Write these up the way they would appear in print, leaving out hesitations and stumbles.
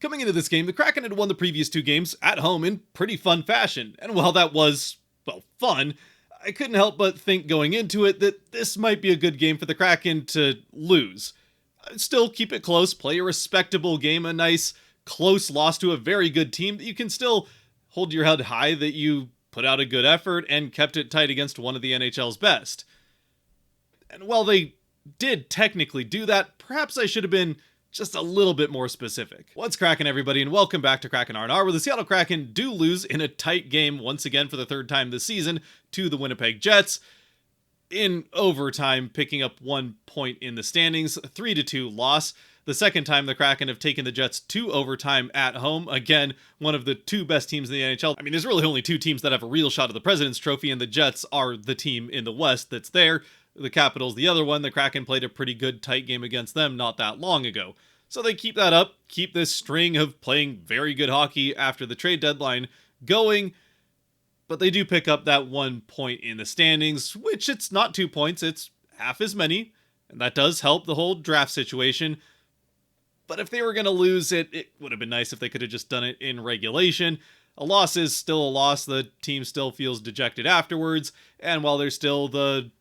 Coming into this game, the Kraken had won the previous two games at home in pretty fun fashion, and while that was, well, fun, I couldn't help but think going into it that this might be a good game for the Kraken to lose. Still keep it close, play a respectable game, a nice, close loss to a very good team that you can still hold your head high that you put out a good effort and kept it tight against one of the NHL's best. And while they did technically do that, perhaps I should have been just a little bit more specific. What's cracking, everybody, and welcome back to Kraken R&R, where the Seattle Kraken do lose in a tight game once again for the third time this season to the Winnipeg Jets in overtime, picking up 1 point in the standings, 3-2 loss. The second time the Kraken have taken the Jets to overtime at home. Again, one of the two best teams in the NHL. I mean, there's really only two teams that have a real shot at the President's Trophy, and the Jets are the team in the West that's there. The Capitals, the other one. The Kraken played a pretty good tight game against them not that long ago. So they keep that up, keep this string of playing very good hockey after the trade deadline going, but they do pick up that 1 point in the standings, which it's not 2 points, it's half as many, and that does help the whole draft situation. But if they were going to lose it, it would have been nice if they could have just done it in regulation. A loss is still a loss, the team still feels dejected afterwards, and while there's still the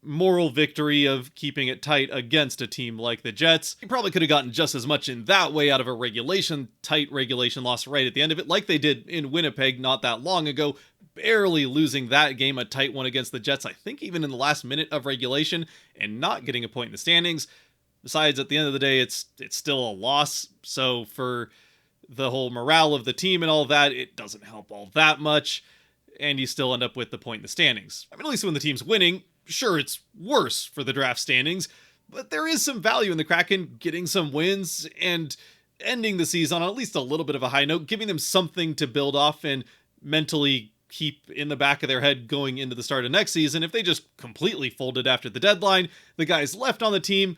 moral victory of keeping it tight against a team like the Jets, you probably could have gotten just as much in that way out of a tight regulation loss right at the end of it, like they did in Winnipeg not that long ago, barely losing that game, a tight one against the Jets, I think even in the last minute of regulation, and not getting a point in the standings. Besides, at the end of the day, it's still a loss, so for the whole morale of the team and all that, it doesn't help all that much, and you still end up with the point in the standings. I mean, at least when the team's winning, sure, it's worse for the draft standings, but there is some value in the Kraken getting some wins and ending the season on at least a little bit of a high note, giving them something to build off and mentally keep in the back of their head going into the start of next season. If they just completely folded after the deadline, the guys left on the team,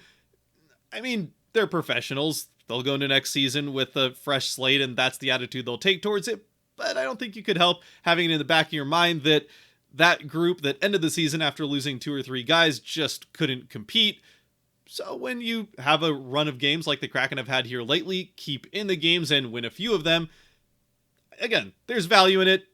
I mean, they're professionals. They'll go into next season with a fresh slate, and that's the attitude they'll take towards it. But I don't think you could help having it in the back of your mind that group that ended the season after losing 2 or 3 guys just couldn't compete. So when you have a run of games like the Kraken have had here lately, keep in the games and win a few of them, again, there's value in it.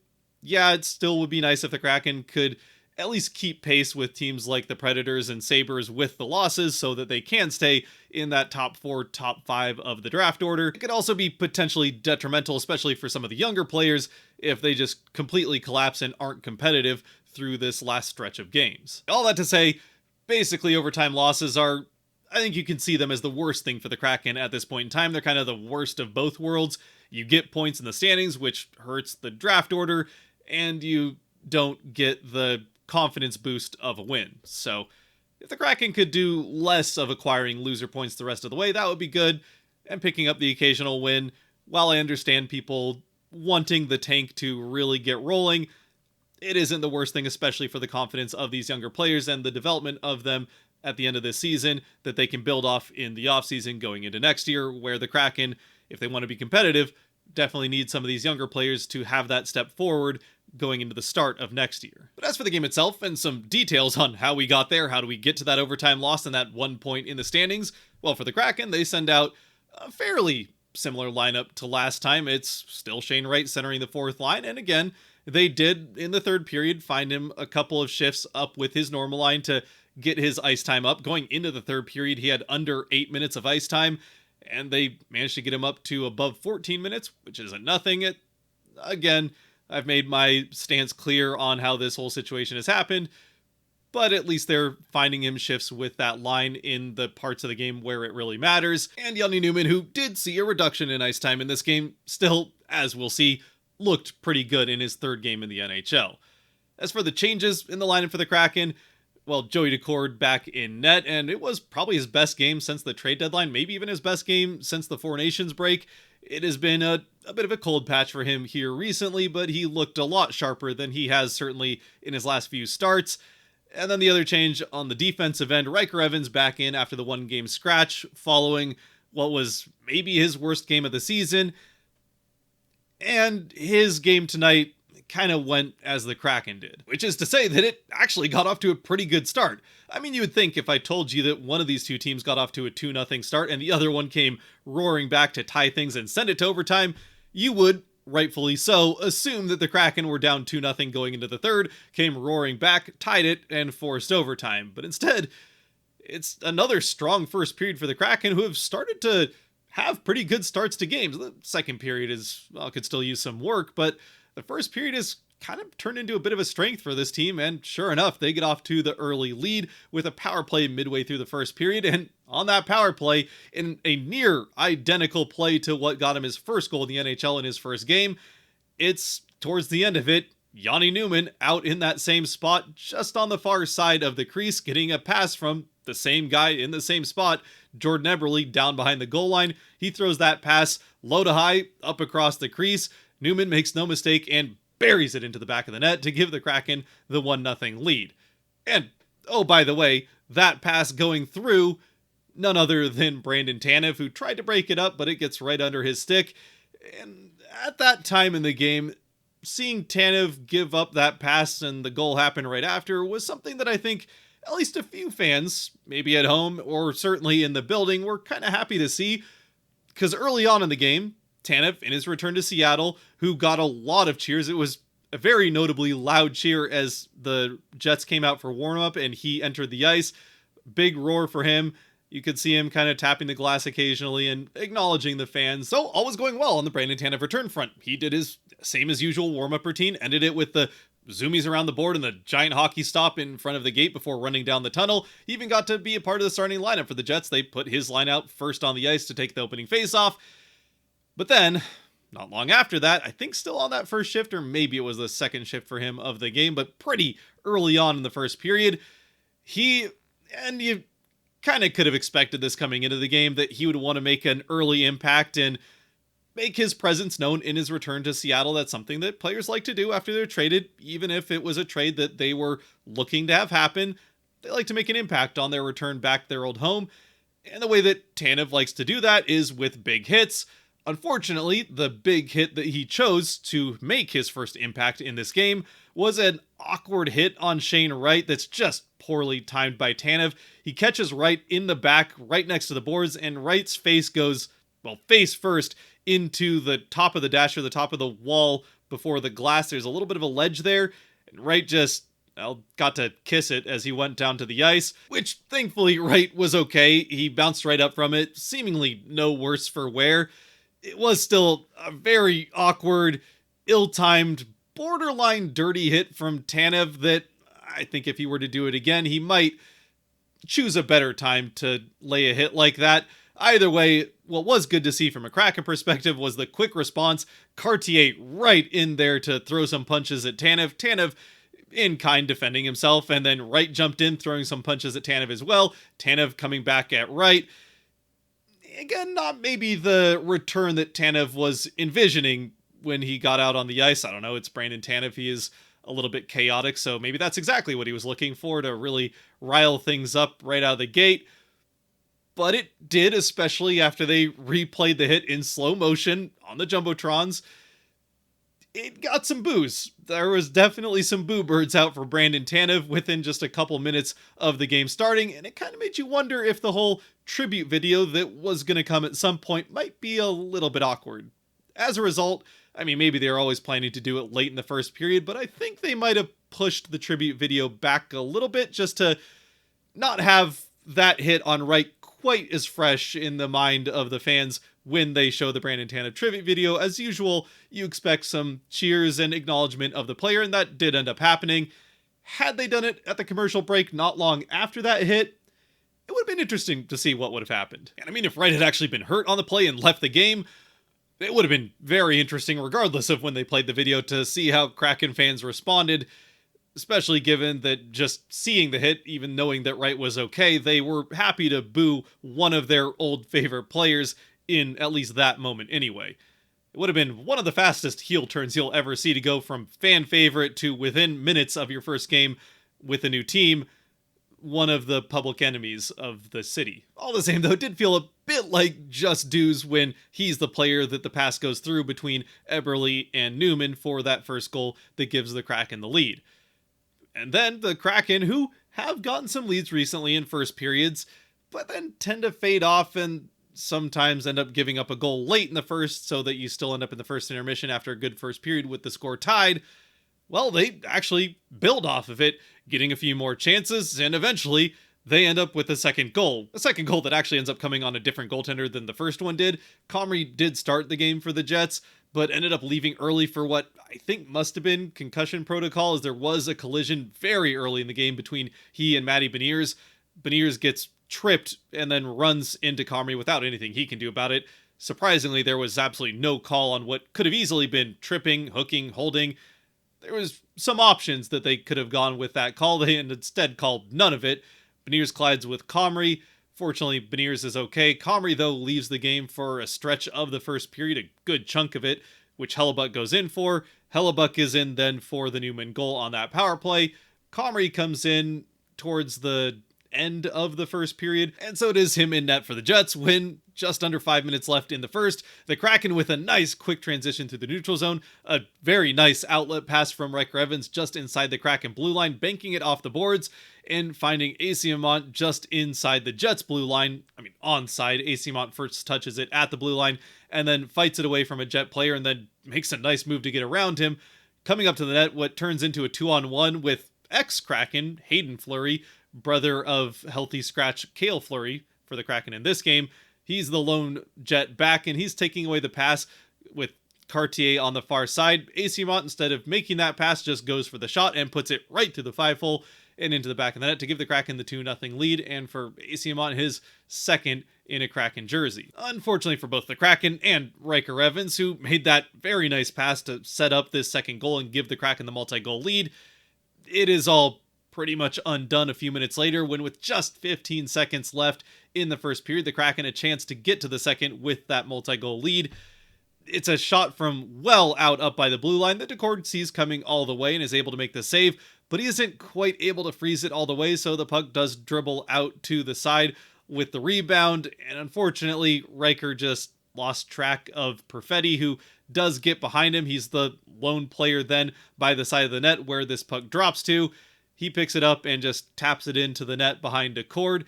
Yeah, it still would be nice if the Kraken could at least keep pace with teams like the Predators and Sabres with the losses so that they can stay in that top 4, top 5 of the draft order. It could also be potentially detrimental, especially for some of the younger players, if they just completely collapse and aren't competitive through this last stretch of games. All that to say, basically overtime losses are, I think you can see them as the worst thing for the Kraken at this point in time. They're kind of the worst of both worlds. You get points in the standings, which hurts the draft order, and you don't get the confidence boost of a win. So if the Kraken could do less of acquiring loser points the rest of the way, that would be good, and picking up the occasional win. While I understand people wanting the tank to really get rolling, it isn't the worst thing, especially for the confidence of these younger players and the development of them at the end of this season that they can build off in the offseason going into next year, where the Kraken, if they want to be competitive, definitely need some of these younger players to have that step forward going into the start of next year. But as for the game itself and some details on how we got there, how do we get to that overtime loss and that 1 point in the standings, well, for the Kraken, they send out a fairly similar lineup to last time. It's still Shane Wright centering the fourth line, and again, they did in the third period find him a couple of shifts up with his normal line to get his ice time up. Going into the third period, he had under 8 minutes of ice time, and they managed to get him up to above 14 minutes, which isn't nothing. Again, I've made my stance clear on how this whole situation has happened, but at least they're finding him shifts with that line in the parts of the game where it really matters. And Yanni Newman, who did see a reduction in ice time in this game, still, as we'll see, looked pretty good in his third game in the NHL. As for the changes in the lineup for the Kraken, well, Joey Daccord back in net, and it was probably his best game since the trade deadline, maybe even his best game since the Four Nations break. It has been a bit of a cold patch for him here recently, but he looked a lot sharper than he has certainly in his last few starts. And then the other change on the defensive end, Riker Evans back in after the 1-game scratch following what was maybe his worst game of the season. And his game tonight kind of went as the Kraken did, which is to say that it actually got off to a pretty good start. I mean, you would think if I told you that one of these two teams got off to a 2-0 start and the other one came roaring back to tie things and send it to overtime, you would, rightfully so, assume that the Kraken were down 2-0 going into the third, came roaring back, tied it, and forced overtime. But instead, it's another strong first period for the Kraken, who have started to have pretty good starts to games. The second period could still use some work, but the first period is kind of turned into a bit of a strength for this team, and sure enough, they get off to the early lead with a power play midway through the first period, and on that power play, in a near identical play to what got him his first goal in the NHL in his first game, it's towards the end of it, Yanni Newman out in that same spot, just on the far side of the crease, getting a pass from the same guy in the same spot, Jordan Eberle, down behind the goal line. He throws that pass low to high, up across the crease. Newman makes no mistake and buries it into the back of the net to give the Kraken the 1-0 lead. And, oh, by the way, that pass going through none other than Brandon Tanev, who tried to break it up, but it gets right under his stick. And at that time in the game, seeing Tanev give up that pass and the goal happen right after was something that I think at least a few fans, maybe at home or certainly in the building, were kind of happy to see. Because early on in the game, Tanev, in his return to Seattle, who got a lot of cheers, it was a very notably loud cheer as the Jets came out for warm-up and he entered the ice. Big roar for him. You could see him kind of tapping the glass occasionally and acknowledging the fans. So all was going well on the Brandon Tanev return front. He did his same as usual warm-up routine, ended it with the zoomies around the board and the giant hockey stop in front of the gate before running down the tunnel. He even got to be a part of the starting lineup for the Jets. They put his line out first on the ice to take the opening faceoff. But then, not long after that, I think still on that first shift, or maybe it was the second shift for him of the game, but pretty early on in the first period, you kind of could have expected this coming into the game, that he would want to make an early impact and make his presence known in his return to Seattle. That's something that players like to do after they're traded, even if it was a trade that they were looking to have happen. They like to make an impact on their return back to their old home. And the way that Tanev likes to do that is with big hits. Unfortunately, the big hit that he chose to make his first impact in this game was an awkward hit on Shane Wright that's just poorly timed by Tanev. He catches Wright in the back, right next to the boards, and Wright's face goes, face first, into the top of the dasher, the top of the wall before the glass. There's a little bit of a ledge there, and Wright just got to kiss it as he went down to the ice, which thankfully Wright was okay. He bounced right up from it, seemingly no worse for wear. It was still a very awkward, ill-timed, borderline dirty hit from Tanev that I think if he were to do it again, he might choose a better time to lay a hit like that. Either way, what was good to see from a Kraken perspective was the quick response. Cartier right in there to throw some punches at Tanev. Tanev in kind defending himself, and then Wright jumped in throwing some punches at Tanev as well. Tanev coming back at Wright. Again, not maybe the return that Tanev was envisioning when he got out on the ice. I don't know, it's Brandon Tanev. He is a little bit chaotic, so maybe that's exactly what he was looking for, to really rile things up right out of the gate. But it did, especially after they replayed the hit in slow motion on the Jumbotrons. It got some boos. There was definitely some boo birds out for Brandon Tanev within just a couple minutes of the game starting, and it kind of made you wonder if the whole tribute video that was going to come at some point might be a little bit awkward. As a result, I mean, maybe they were always planning to do it late in the first period, but I think they might have pushed the tribute video back a little bit just to not have that hit on Wright quite as fresh in the mind of the fans when they show the Brandon Tanev tribute video. As usual, you expect some cheers and acknowledgement of the player, and that did end up happening. Had they done it at the commercial break not long after that hit, it would have been interesting to see what would have happened. And I mean, if Wright had actually been hurt on the play and left the game, it would have been very interesting regardless of when they played the video to see how Kraken fans responded, especially given that just seeing the hit, even knowing that Wright was okay, they were happy to boo one of their old favorite players in at least that moment anyway. It would have been one of the fastest heel turns you'll ever see, to go from fan favorite to within minutes of your first game with a new team. one of the public enemies of the city. All the same, though, it did feel a bit like just dues when he's the player that the pass goes through between Eberle and Newman for that first goal that gives the Kraken the lead. And then the Kraken, who have gotten some leads recently in first periods, but then tend to fade off and sometimes end up giving up a goal late in the first so that you still end up in the first intermission after a good first period with the score tied. Well, they actually build off of it, getting a few more chances, and eventually they end up with a second goal. A second goal that actually ends up coming on a different goaltender than the first one did. Comrie did start the game for the Jets, but ended up leaving early for what I think must have been concussion protocol, as there was a collision very early in the game between he and Matty Beniers. Beniers gets tripped and then runs into Comrie without anything he can do about it. Surprisingly, there was absolutely no call on what could have easily been tripping, hooking, holding. There was some options that they could have gone with that call. They instead called none of it. Beniers collides with Comrie. Fortunately, Beniers is okay. Comrie, though, leaves the game for a stretch of the first period, a good chunk of it, which Hellebuck goes in for. Hellebuck is in then for the Newman goal on that power play. Comrie comes in towards the end of the first period, and so it is him in net for the Jets when just under 5 minutes left in the first. The Kraken with a nice quick transition through the neutral zone, a very nice outlet pass from Riker Evans just inside the Kraken blue line, banking it off the boards and finding Asiamont just inside the Jets blue line. I mean, onside. Asiamont first touches it at the blue line and then fights it away from a Jet player and then makes a nice move to get around him. Coming up to the net, what turns into a 2-on-1 with ex-Kraken, Hayden Fleury, brother of healthy scratch Cale Fleury for the Kraken in this game. He's the lone Jet back, and he's taking away the pass with Cartier on the far side. Asiamont, instead of making that pass, just goes for the shot and puts it right through the 5-hole and into the back of the net to give the Kraken the 2-0 lead, and for Asiamont his second in a Kraken jersey. Unfortunately for both the Kraken and Riker Evans, who made that very nice pass to set up this second goal and give the Kraken the multi-goal lead, it is all pretty much undone a few minutes later when, with just 15 seconds left in the first period, the Kraken a chance to get to the second with that multi-goal lead. It's a shot from well out up by the blue line that Decord sees coming all the way and is able to make the save, but he isn't quite able to freeze it all the way, so the puck does dribble out to the side with the rebound, and unfortunately, Riker just lost track of Perfetti, who does get behind him. He's the lone player then by the side of the net where this puck drops to. He picks it up and just taps it into the net behind Decord.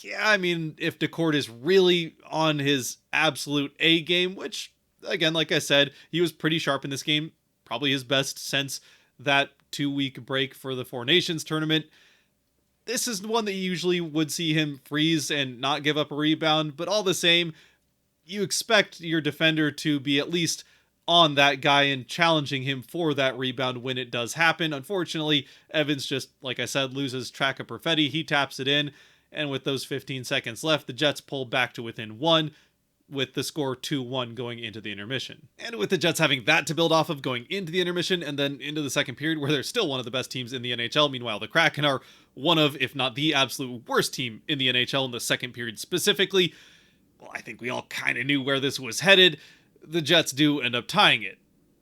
Yeah, I mean, if Decord is really on his absolute A game, which, again, like I said, he was pretty sharp in this game, probably his best since that 2-week break for the Four Nations tournament. This is one that you usually would see him freeze and not give up a rebound, but all the same, you expect your defender to be at least on that guy and challenging him for that rebound when it does happen. Unfortunately, Evans just, like I said, loses track of Perfetti. He taps it in, and with those 15 seconds left, the Jets pull back to within 1, with the score 2-1 going into the intermission. And with the Jets having that to build off of going into the intermission and then into the second period, where they're still one of the best teams in the NHL, meanwhile the Kraken are one of, if not the absolute worst team in the NHL in the second period specifically, well, I think we all kind of knew where this was headed. The Jets do end up tying it.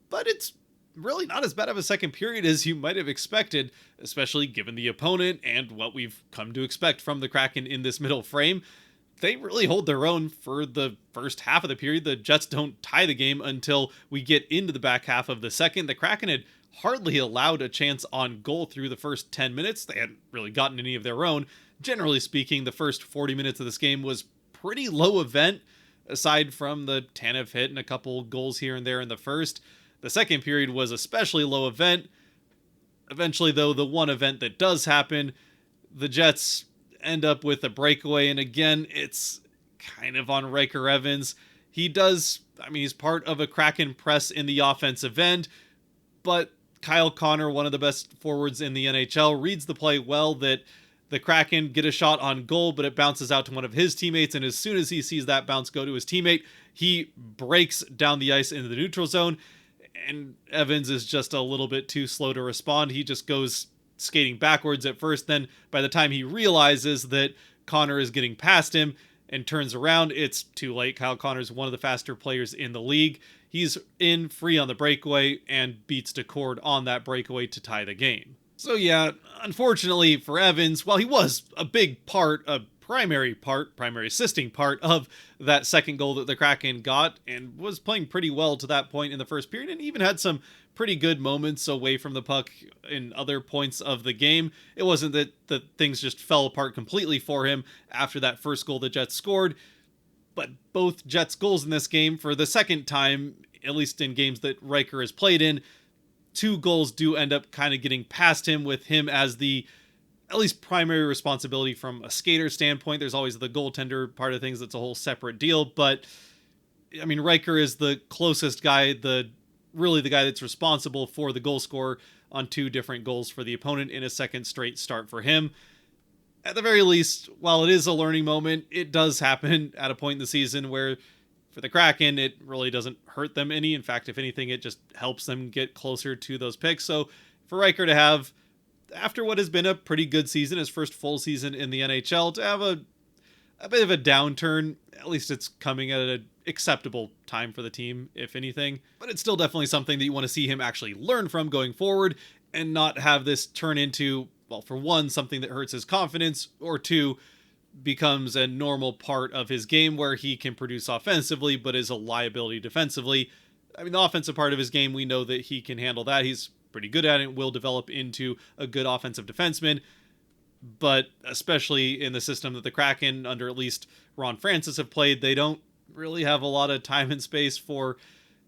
But it's really not as bad of a second period as you might have expected, especially given the opponent and what we've come to expect from the Kraken in this middle frame. They really hold their own for the first half of the period. The Jets don't tie the game until we get into the back half of the second. The Kraken had hardly allowed a chance on goal through the first 10 minutes. They hadn't really gotten any of their own. Generally speaking, the first 40 minutes of this game was pretty low event, aside from the Tanev hit and a couple goals here and there in the first. The second period was especially low event. Eventually, though, the one event that does happen, the Jets end up with a breakaway, and again, it's kind of on Riker Evans. He's part of a Kraken press in the offensive end, but Kyle Connor, one of the best forwards in the NHL, reads the play well that the Kraken get a shot on goal, but it bounces out to one of his teammates, and as soon as he sees that bounce go to his teammate, he breaks down the ice into the neutral zone, and Evans is just a little bit too slow to respond. He just goes skating backwards at first, then by the time he realizes that Connor is getting past him and turns around, it's too late. Kyle Connor's one of the faster players in the league. He's in free on the breakaway and beats Decord on that breakaway to tie the game. So yeah, unfortunately for Evans, while he was a big part, a primary assisting part of that second goal that the Kraken got, and was playing pretty well to that point in the first period, and even had some pretty good moments away from the puck in other points of the game. It wasn't that things just fell apart completely for him after that first goal the Jets scored, but both Jets goals in this game, for the second time, at least in games that Riker has played in, two goals do end up kind of getting past him, with him as the at least primary responsibility from a skater standpoint. There's always the goaltender part of things, that's a whole separate deal, but I mean, Riker is the closest guy, really the guy that's responsible for the goal scorer on two different goals for the opponent in a second straight start for him. At the very least, while it is a learning moment, it does happen at a point in the season where for the Kraken, it really doesn't hurt them any. In fact, if anything, it just helps them get closer to those picks. So for Riker to have, after what has been a pretty good season, his first full season in the NHL, to have a bit of a downturn, at least it's coming at an acceptable time for the team, if anything. But it's still definitely something that you want to see him actually learn from going forward, and not have this turn into, well, for one, something that hurts his confidence, or two, becomes a normal part of his game where he can produce offensively but is a liability defensively. I mean, the offensive part of his game, we know that he can handle that. He's pretty good at it, will develop into a good offensive defenseman. But especially in the system that the Kraken, under at least Ron Francis, have played, they don't really have a lot of time and space for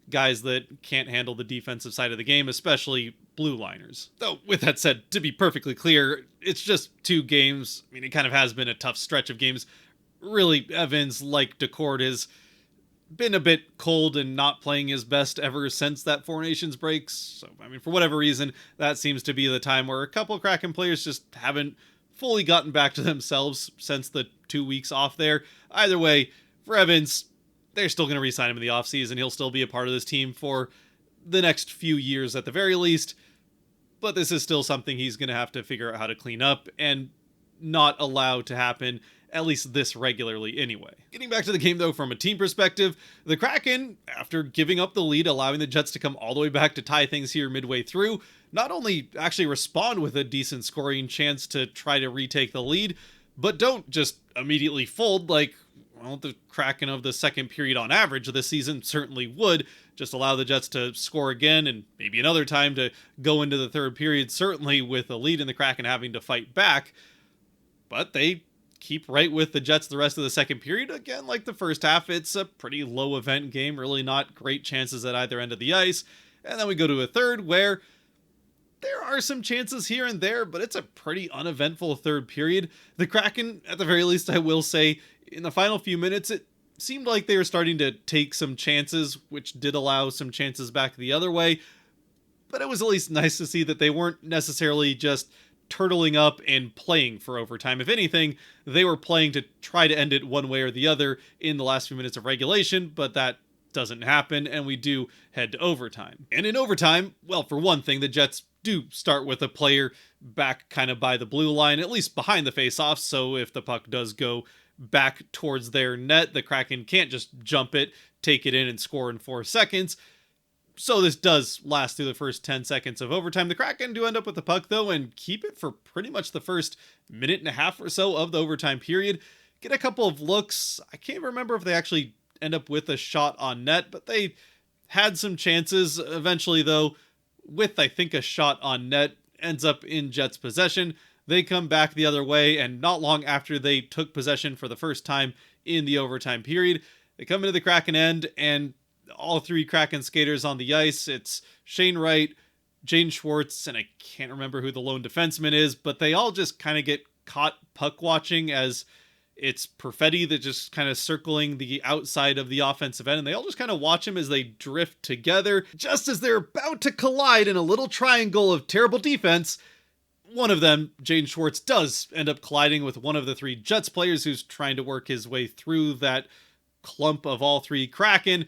guys that can't handle the defensive side of the game, especially blue liners. Though, with that said, to be perfectly clear, it's just two games. I mean, it kind of has been a tough stretch of games. Really, Evans, like Decord, has been a bit cold and not playing his best ever since that Four Nations breaks. So, I mean, for whatever reason, that seems to be the time where a couple of Kraken players just haven't fully gotten back to themselves since the 2 weeks off there. Either way, for Evans, they're still going to re-sign him in the offseason. He'll still be a part of this team for the next few years at the very least. But this is still something he's going to have to figure out how to clean up and not allow to happen, at least this regularly anyway. Getting back to the game, though, from a team perspective, the Kraken, after giving up the lead, allowing the Jets to come all the way back to tie things here midway through, not only actually respond with a decent scoring chance to try to retake the lead, but don't just immediately fold like, well, the Kraken of the second period on average this season certainly would. Just allow the Jets to score again, and maybe another time to go into the third period, certainly with a lead in the Kraken having to fight back. But they keep right with the Jets the rest of the second period. Again, like the first half, it's a pretty low event game, really not great chances at either end of the ice. And then we go to a third where there are some chances here and there, but it's a pretty uneventful third period. The Kraken, at the very least, I will say, in the final few minutes, it seemed like they were starting to take some chances, which did allow some chances back the other way. But it was at least nice to see that they weren't necessarily just turtling up and playing for overtime. If anything, they were playing to try to end it one way or the other in the last few minutes of regulation, but that doesn't happen, and we do head to overtime. And in overtime, well, for one thing, the Jets do start with a player back kind of by the blue line, at least behind the face-off, so if the puck does go back towards their net, the Kraken can't just jump it, take it in, and score in 4 seconds. So this does last through the first 10 seconds of overtime. The Kraken do end up with the puck, though, and keep it for pretty much the first minute and a half or so of the overtime period. Get a couple of looks. I can't remember if they actually end up with a shot on net, but they had some chances. Eventually, though, with, I think, a shot on net, ends up in Jets' possession. They come back the other way, and not long after they took possession for the first time in the overtime period, they come into the Kraken end, and all three Kraken skaters on the ice. It's Shane Wright, Jane Schwartz, and I can't remember who the lone defenseman is, but they all just kind of get caught puck watching as it's Perfetti that just kind of circling the outside of the offensive end, and they all just kind of watch him as they drift together. Just as they're about to collide in a little triangle of terrible defense, one of them, Jane Schwartz, does end up colliding with one of the three Jets players who's trying to work his way through that clump of all three Kraken.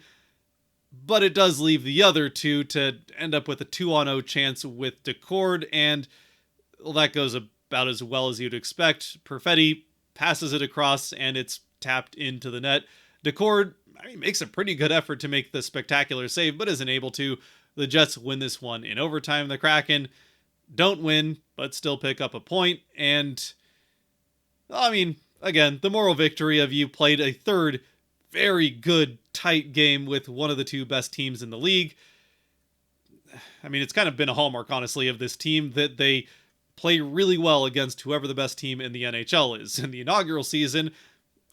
But it does leave the other two to end up with a 2-on-0 chance with Decord, and well, that goes about as well as you'd expect. Perfetti passes it across, and it's tapped into the net. Decord, I mean, makes a pretty good effort to make the spectacular save, but isn't able to. The Jets win this one in overtime. The Kraken don't win, but still pick up a point. And I mean, again, the moral victory of you played a third very good, tight game with one of the two best teams in the league. I mean, it's kind of been a hallmark, honestly, of this team that they play really well against whoever the best team in the NHL is. In the inaugural season,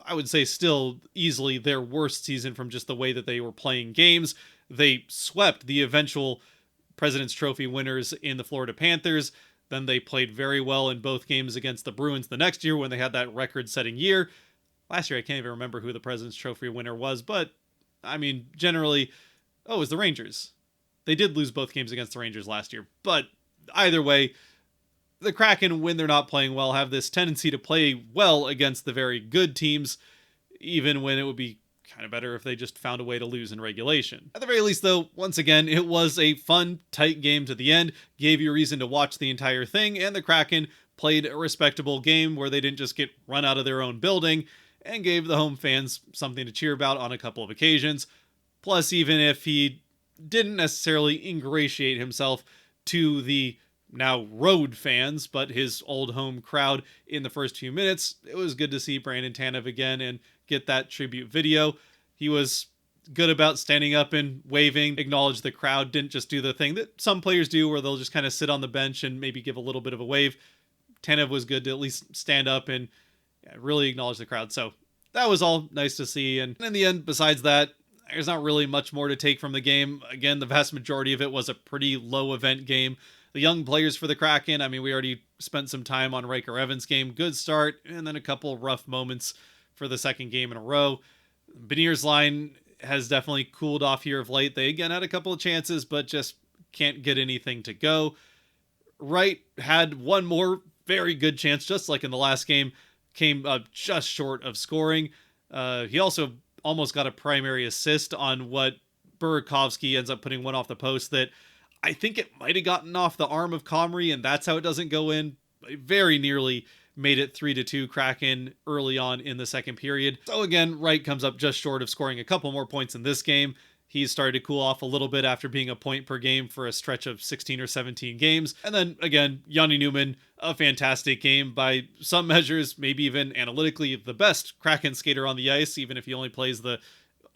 I would say still easily their worst season from just the way that they were playing games. They swept the eventual President's Trophy winners in the Florida Panthers. Then they played very well in both games against the Bruins the next year when they had that record-setting year. Last year, I can't even remember who the President's Trophy winner was, but, I mean, generally, it was the Rangers. They did lose both games against the Rangers last year, but either way, the Kraken, when they're not playing well, have this tendency to play well against the very good teams, even when it would be kind of better if they just found a way to lose in regulation. At the very least, though, once again, it was a fun, tight game to the end, gave you a reason to watch the entire thing, and the Kraken played a respectable game where they didn't just get run out of their own building, and gave the home fans something to cheer about on a couple of occasions. Plus, even if he didn't necessarily ingratiate himself to the now road fans, but his old home crowd in the first few minutes, it was good to see Brandon Tanev again and get that tribute video. He was good about standing up and waving, acknowledge the crowd, didn't just do the thing that some players do where they'll just kind of sit on the bench and maybe give a little bit of a wave. Tanev was good to at least stand up and really acknowledge the crowd. So that was all nice to see. And in the end, besides that, there's not really much more to take from the game. Again, the vast majority of it was a pretty low event game. The young players for the Kraken, I mean, we already spent some time on Riker Evans' game. Good start, and then a couple rough moments for the second game in a row. Benir's line has definitely cooled off here of late. They again had a couple of chances, but just can't get anything to go. Wright had one more very good chance, just like in the last game, came up just short of scoring. He also almost got a primary assist on what Burakovsky ends up putting one off the post that I think it might have gotten off the arm of Comrie, and that's how it doesn't go in. Very nearly made it 3-2 Kraken early on in the second period. So again, Wright comes up just short of scoring a couple more points in this game. He's started to cool off a little bit after being a point per game for a stretch of 16 or 17 games. And then again, Yanni Newman, a fantastic game by some measures, maybe even analytically the best Kraken skater on the ice, even if he only plays the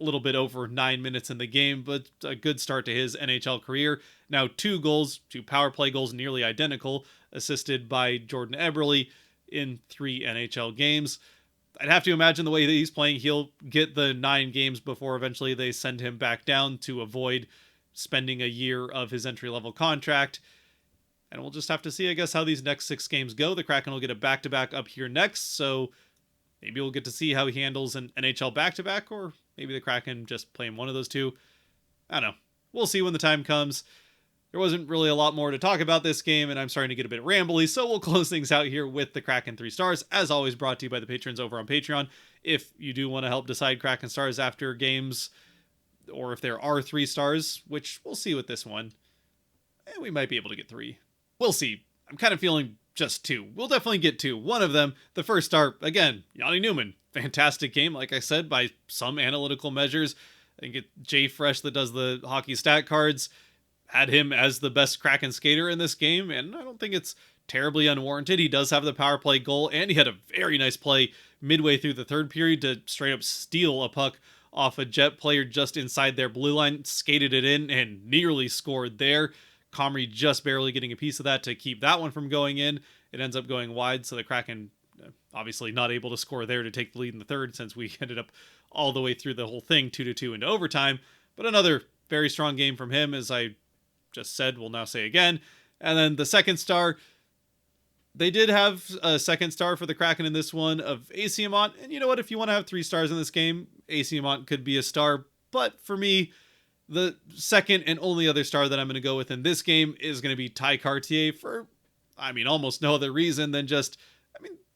little bit over 9 minutes in the game, but a good start to his NHL career. Now 2 goals, 2 power play goals, nearly identical, assisted by Jordan Eberle in 3 NHL games. I'd have to imagine the way that he's playing, he'll get the 9 games before eventually they send him back down to avoid spending a year of his entry-level contract. And we'll just have to see, I guess, how these next 6 games go. The Kraken will get a back-to-back up here next, so maybe we'll get to see how he handles an NHL back-to-back, or maybe the Kraken just play him one of those two. I don't know. We'll see when the time comes. There wasn't really a lot more to talk about this game, and I'm starting to get a bit rambly, so we'll close things out here with the Kraken 3 stars, as always brought to you by the patrons over on Patreon. If you do want to help decide Kraken stars after games, or if there are 3 stars, which we'll see with this one, we might be able to get 3. We'll see. I'm kind of feeling just 2. We'll definitely get 2. One of them, the first star, again, Yanni Newman. Fantastic game, like I said, by some analytical measures. I think it's Jay Fresh that does the hockey stat cards had him as the best Kraken skater in this game, and I don't think it's terribly unwarranted. He does have the power play goal, and he had a very nice play midway through the third period to straight up steal a puck off a Jet player just inside their blue line, skated it in, and nearly scored there. Comrie just barely getting a piece of that to keep that one from going in. It ends up going wide, so the Kraken obviously not able to score there to take the lead in the third, since we ended up all the way through the whole thing 2-2 into overtime. But another very strong game from him, as I just said, we'll now say again. And then the second star, they did have a second star for the Kraken in this one of AC Amont. And you know what? If you want to have 3 stars in this game, AC Amont could be a star. But for me, the second and only other star that I'm going to go with in this game is going to be Ty Cartier for, almost no other reason than just,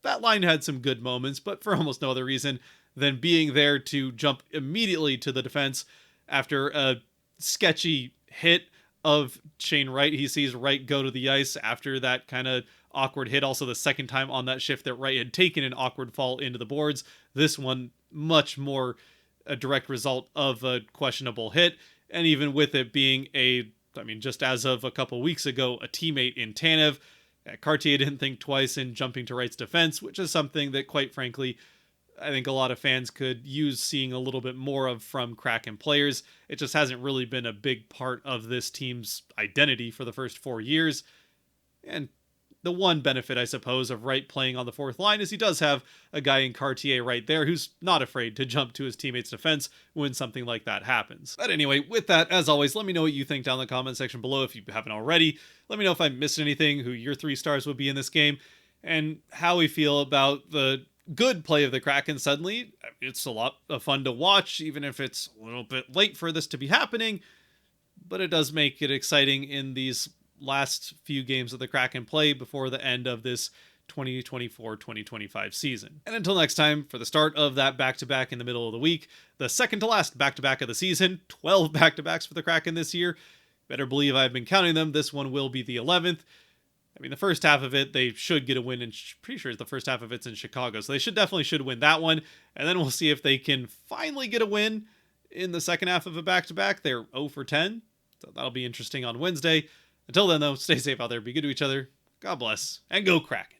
that line had some good moments, but for almost no other reason than being there to jump immediately to the defense after a sketchy hit of Shane Wright. He sees Wright go to the ice after that kind of awkward hit. Also the second time on that shift that Wright had taken an awkward fall into the boards. This one much more a direct result of a questionable hit. And even with it being a I mean, just as of a couple weeks ago, a teammate in Tanev, Cartier didn't think twice in jumping to right's defense, which is something that, quite frankly, I think a lot of fans could use seeing a little bit more of from Kraken players. It just hasn't really been a big part of this team's identity for the first 4 years. And the one benefit, I suppose, of Wright playing on the fourth line is he does have a guy in Cartier right there who's not afraid to jump to his teammate's defense when something like that happens. But anyway, with that, as always, let me know what you think down in the comment section below if you haven't already. Let me know if I missed anything, who your 3 stars would be in this game, and how we feel about the good play of the Kraken suddenly. It's a lot of fun to watch, even if it's a little bit late for this to be happening, but it does make it exciting in these last few games of the Kraken play before the end of this 2024-2025 season. And until next time, for the start of that back-to-back in the middle of the week, the second to last back-to-back of the season, 12 back-to-backs for the Kraken this year. Better believe I've been counting them. This one will be the 11th. I mean, the first half of it, they should get a win, and pretty sure the first half of it's in Chicago, so they should win that one, and then we'll see if they can finally get a win in the second half of a back-to-back. They're 0 for 10, so that'll be interesting on Wednesday. Until then, though, stay safe out there, be good to each other, God bless, and go Kraken.